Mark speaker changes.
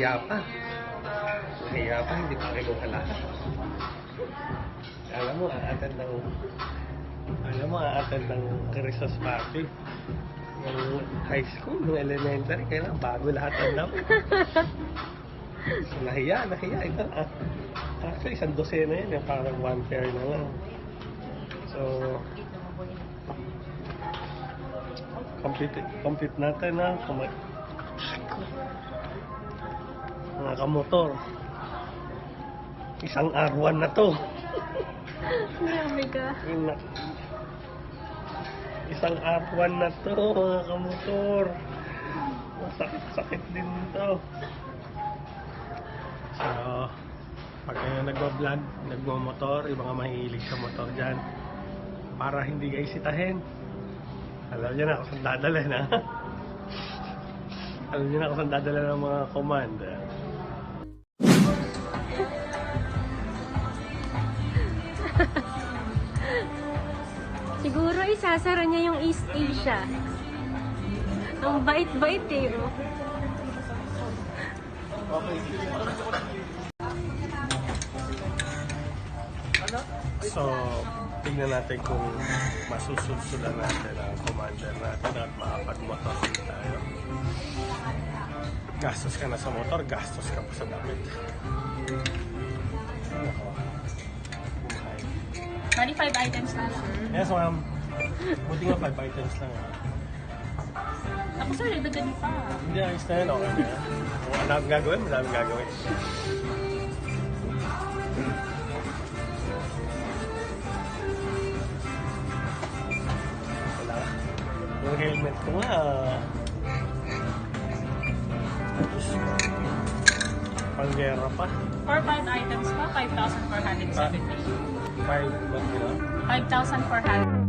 Speaker 1: nahiya pa. Nahiya pa, hindi pa kinuha lahat. Alam mo, aattend ng Christmas party. Yung high school, yung elementary, kailangan bago lahat ang damit. So, nahiya. Ito, actually, isang dosena yun, yung parang one pair na lang. So, complete natin na mga kamotor. Isang R1 na to.
Speaker 2: Grabe ka.
Speaker 1: Isang R1 na to, mga kamotor. Masakit din to. So, pag kayo nagbablog, nagmamotor, yung mga mahilig sa motor dyan, para hindi kayo sitahin. Alam niyo na ako saan dadala na. Alam niyo na ako saan dadala ng mga kumander.
Speaker 2: Siguro isasara niya yung East Asia. Ang bait-bait eh. Oh.
Speaker 1: So, tignan natin kung masusunsulan natin ang commander natin at makapag-motor tayo. Gastos ka na sa motor, gastos ka pa sa damit.
Speaker 2: Bali 5 items na lang.
Speaker 1: Yes, ma'am. Buti nga 5 items lang.
Speaker 2: Ako sir, nagdagan pa.
Speaker 1: Hindi, ayos na yun. Okay na yan. Kung anong gagawin, madaming gagawin. Wala. Yung helmet ko nga. Panggera pa.
Speaker 2: For 5 items pa, 5,470.
Speaker 1: 5 ba?
Speaker 2: 5,400.